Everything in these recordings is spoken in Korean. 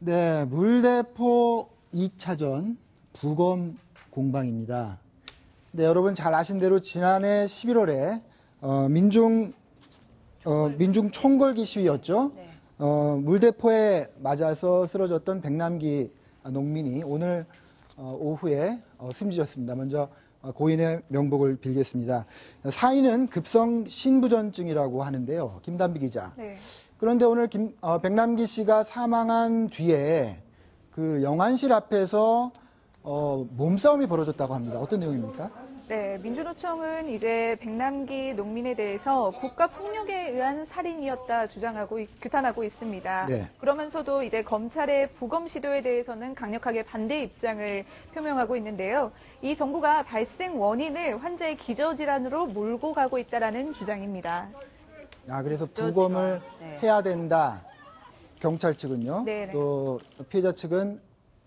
네, 물대포 2차전 부검 공방입니다. 네, 여러분 잘 아신 대로 지난해 11월에 민중 총궐기 시위였죠. 네. 물대포에 맞아서 쓰러졌던 백남기 농민이 오늘 오후에 숨지셨습니다. 먼저 고인의 명복을 빌겠습니다. 사인은 급성 신부전증이라고 하는데요. 김단비 기자. 네. 그런데 오늘 백남기 씨가 사망한 뒤에 그 영안실 앞에서 몸싸움이 벌어졌다고 합니다. 어떤 내용입니까? 네, 민주노총은 이제 백남기 농민에 대해서 국가폭력에 의한 살인이었다 규탄하고 있습니다. 네. 그러면서도 이제 검찰의 부검 시도에 대해서는 강력하게 반대 입장을 표명하고 있는데요. 이 정부가 발생 원인을 환자의 기저질환으로 몰고 가고 있다라는 주장입니다. 그래서 부검을 해야 된다. 경찰 측은요. 네네. 또 피해자 측은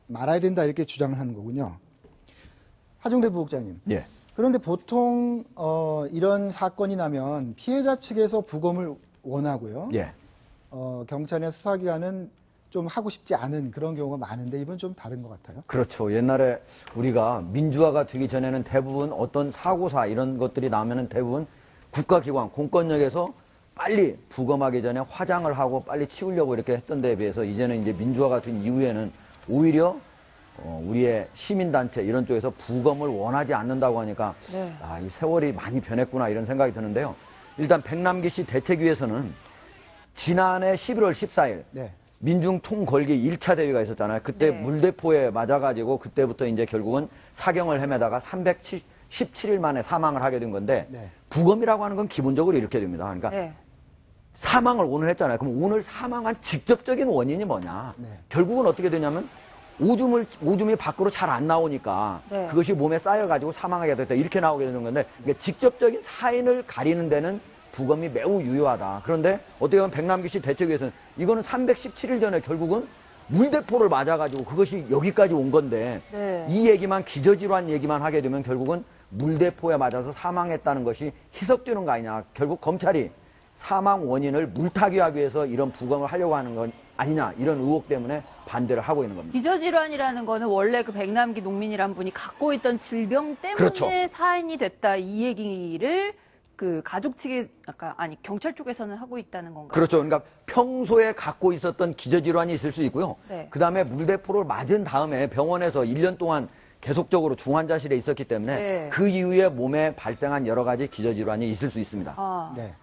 말아야 된다 이렇게 주장을 하는 거군요. 하종대 부국장님. 예. 그런데 보통 이런 사건이 나면 피해자 측에서 부검을 원하고요. 예. 경찰이나 수사기관은 좀 하고 싶지 않은 그런 경우가 많은데 이번 좀 다른 것 같아요. 그렇죠. 옛날에 우리가 민주화가 되기 전에는 대부분 어떤 사고사 이런 것들이 나오면은 대부분 국가기관, 공권력에서 빨리 부검하기 전에 화장을 하고 빨리 치우려고 이렇게 했던 데에 비해서 이제는 이제 민주화가 된 이후에는 오히려 우리의 시민단체 이런 쪽에서 부검을 원하지 않는다고 하니까 네. 이 세월이 많이 변했구나 이런 생각이 드는데요. 일단 백남기 씨 대책위에서는 지난해 11월 14일 네. 민중총궐기 1차 대회가 있었잖아요. 그때 네. 물대포에 맞아가지고 그때부터 이제 결국은 사경을 헤매다가 317일 만에 사망을 하게 된 건데 네. 부검이라고 하는 건 기본적으로 이렇게 됩니다. 그러니까 네. 사망을 오늘 했잖아요. 그럼 오늘 사망한 직접적인 원인이 뭐냐? 네. 결국은 어떻게 되냐면 오줌이 밖으로 잘 안 나오니까 네. 그것이 몸에 쌓여가지고 사망하게 됐다. 이렇게 나오게 되는 건데 그러니까 직접적인 사인을 가리는 데는 부검이 매우 유효하다. 그런데 어떻게 보면 백남기 씨 대책위에서는 이거는 317일 전에 결국은 물대포를 맞아가지고 그것이 여기까지 온 건데 네. 이 얘기만 기저질환 얘기만 하게 되면 결국은 물대포에 맞아서 사망했다는 것이 희석되는 거 아니냐. 결국 검찰이 사망 원인을 물타기하기 위해서 이런 부검을 하려고 하는 건 아니냐 이런 의혹 때문에 반대를 하고 있는 겁니다. 기저질환이라는 거는 원래 그 백남기 농민이란 분이 갖고 있던 질병 때문에 그렇죠. 사인이 됐다 이 얘기를 그 가족 측에 경찰 쪽에서는 하고 있다는 건가요? 그렇죠. 그러니까 평소에 갖고 있었던 기저질환이 있을 수 있고요. 네. 그다음에 물대포를 맞은 다음에 병원에서 1년 동안 계속적으로 중환자실에 있었기 때문에 네. 그 이후에 몸에 발생한 여러 가지 기저질환이 있을 수 있습니다. 아. 네.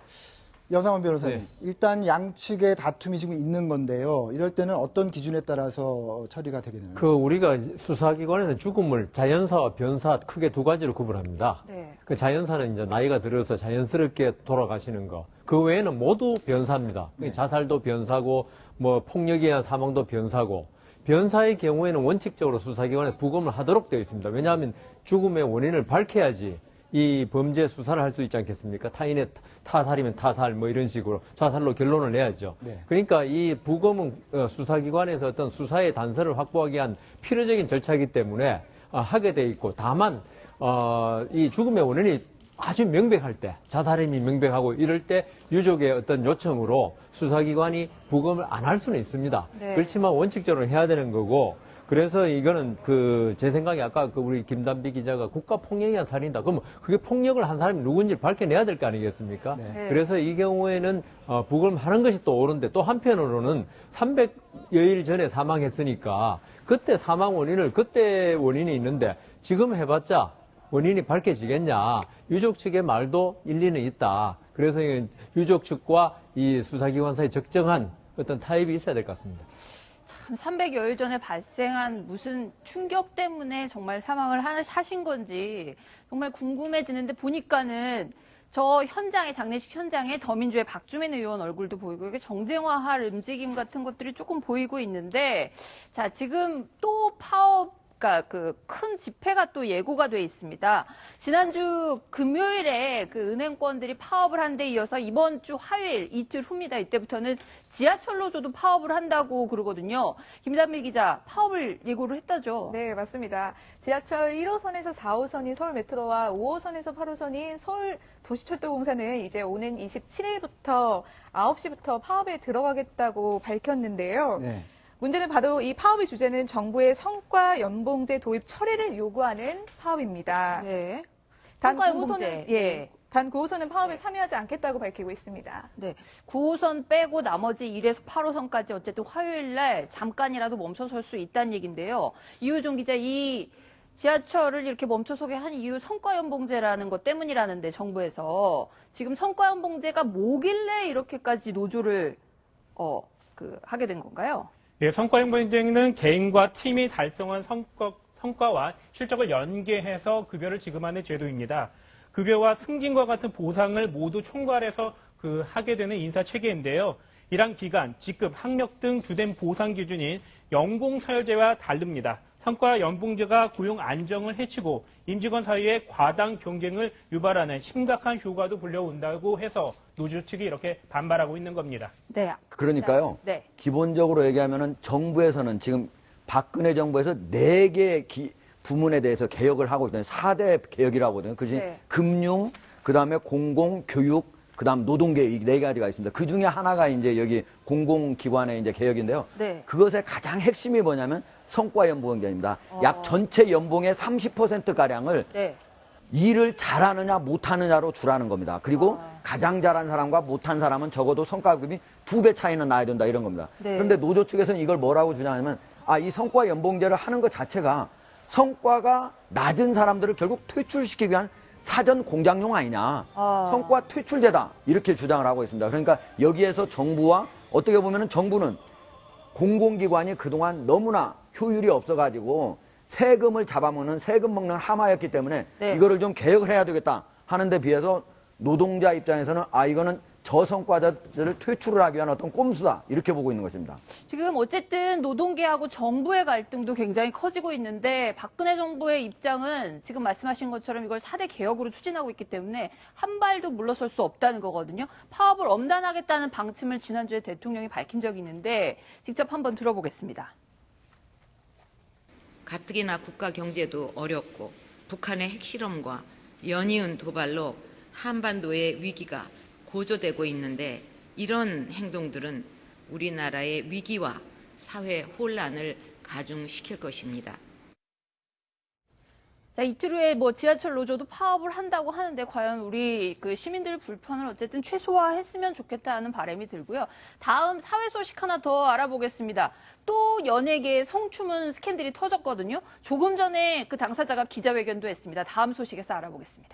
여상원 변호사님, 네. 일단 양측의 다툼이 지금 있는 건데요. 이럴 때는 어떤 기준에 따라서 처리가 되게 되나요? 우리가 수사기관에서 죽음을 자연사와 변사 크게 두 가지로 구분합니다. 네. 그 자연사는 이제 나이가 들어서 자연스럽게 돌아가시는 거. 그 외에는 모두 변사입니다. 네. 자살도 변사고, 폭력에 의한 사망도 변사고. 변사의 경우에는 원칙적으로 수사기관에 부검을 하도록 되어 있습니다. 왜냐하면 죽음의 원인을 밝혀야지 이 범죄 수사를 할 수 있지 않겠습니까? 타인의 타살이면 타살 이런 식으로 자살로 결론을 내야죠. 네. 그러니까 이 부검은 수사기관에서 어떤 수사의 단서를 확보하기 위한 필요적인 절차이기 때문에 하게 돼 있고 다만 이 죽음의 원인이 아주 명백할 때 자살임이 명백하고 이럴 때 유족의 어떤 요청으로 수사기관이 부검을 안 할 수는 있습니다. 네. 그렇지만 원칙적으로 해야 되는 거고 그래서 이거는 제 생각에 아까 우리 김단비 기자가 국가 폭력에 의한 살인이다. 그러면 그게 폭력을 한 사람이 누군지 밝혀내야 될 거 아니겠습니까? 네. 그래서 이 경우에는 부검하는 것이 또 옳은데 또 한편으로는 300여일 전에 사망했으니까 그때 사망 원인을 그때 원인이 있는데 지금 해봤자 원인이 밝혀지겠냐. 유족 측의 말도 일리는 있다. 그래서 유족 측과 이 수사기관 사이 적정한 어떤 타협이 있어야 될 것 같습니다. 참 300여일 전에 발생한 무슨 충격 때문에 정말 사망을 하신 건지 정말 궁금해지는데 보니까는 저 현장에 장례식 현장에 더민주의 박주민 의원 얼굴도 보이고 이게 정쟁화할 움직임 같은 것들이 조금 보이고 있는데 자 지금 또 파업 그 큰 집회가 또 예고가 돼 있습니다. 지난주 금요일에 그 은행권들이 파업을 한 데 이어서 이번 주 화요일 이틀 후입니다. 이때부터는 지하철 노조도 파업을 한다고 그러거든요. 김단비 기자, 파업을 예고를 했다죠? 네, 맞습니다. 지하철 1호선에서 4호선인 서울 메트로와 5호선에서 8호선인 서울 도시철도공사는 이제 오는 27일부터 9시부터 파업에 들어가겠다고 밝혔는데요. 네. 문제는 바로 이 파업의 주제는 정부의 성과 연봉제 도입 처리를 요구하는 파업입니다. 네. 단 성과 9호선은 연봉제. 예. 단 9호선은 파업에 네. 참여하지 않겠다고 밝히고 있습니다. 네. 9호선 빼고 나머지 1에서 8호선까지 어쨌든 화요일 날 잠깐이라도 멈춰설 수 있다는 얘기인데요. 이효종 기자, 이 지하철을 이렇게 멈춰서게 한 이유 성과연봉제라는 것 때문이라는데 정부에서 지금 성과연봉제가 뭐길래 이렇게까지 노조를 하게 된 건가요? 네, 성과연봉제는 개인과 팀이 달성한 성과와 실적을 연계해서 급여를 지급하는 제도입니다. 급여와 승진과 같은 보상을 모두 총괄해서 하게 되는 인사체계인데요. 이란 기간, 직급, 학력 등 주된 보상 기준인 연공서열제와 다릅니다. 성과 연봉제가 고용 안정을 해치고 임직원 사이에 과당 경쟁을 유발하는 심각한 효과도 불려온다고 해서 노조 측이 이렇게 반발하고 있는 겁니다. 네. 그러니까요. 네. 기본적으로 얘기하면은 정부에서는 지금 박근혜 정부에서 4개 부문에 대해서 개혁을 하고 있거든요. 4대 개혁이라고 하거든요. 그중에 네. 금융, 그다음에 공공, 교육, 그다음 노동개혁 이 4가지가 있습니다. 그 중에 하나가 이제 여기 공공기관의 이제 개혁인데요. 네. 그것의 가장 핵심이 뭐냐면 성과연봉제입니다. 약 전체 연봉의 30%가량을 네. 일을 잘하느냐 못하느냐로 주라는 겁니다. 그리고 가장 잘한 사람과 못한 사람은 적어도 성과급이 2배 차이는 나야 된다 이런 겁니다. 네. 그런데 노조 측에서는 이걸 뭐라고 주냐면 이 성과연봉제를 하는 것 자체가 성과가 낮은 사람들을 결국 퇴출시키기 위한 사전 공작용 아니냐. 성과 퇴출제다. 이렇게 주장을 하고 있습니다. 그러니까 여기에서 정부와 어떻게 보면 정부는 공공기관이 그동안 너무나 효율이 없어가지고 세금을 잡아먹는 세금 먹는 하마였기 때문에 네. 이거를 좀 개혁을 해야 되겠다 하는 데 비해서 노동자 입장에서는 이거는 저성과자들을 퇴출을 하기 위한 어떤 꼼수다 이렇게 보고 있는 것입니다. 지금 어쨌든 노동계하고 정부의 갈등도 굉장히 커지고 있는데 박근혜 정부의 입장은 지금 말씀하신 것처럼 이걸 4대 개혁으로 추진하고 있기 때문에 한 발도 물러설 수 없다는 거거든요. 파업을 엄단하겠다는 방침을 지난주에 대통령이 밝힌 적이 있는데 직접 한번 들어보겠습니다. 가뜩이나 국가 경제도 어렵고 북한의 핵실험과 연이은 도발로 한반도의 위기가 고조되고 있는데 이런 행동들은 우리나라의 위기와 사회 혼란을 가중시킬 것입니다. 자, 이틀 후에 지하철 노조도 파업을 한다고 하는데 과연 우리 시민들 불편을 어쨌든 최소화했으면 좋겠다는 바람이 들고요. 다음 사회 소식 하나 더 알아보겠습니다. 또 연예계의 성추문 스캔들이 터졌거든요. 조금 전에 그 당사자가 기자회견도 했습니다. 다음 소식에서 알아보겠습니다.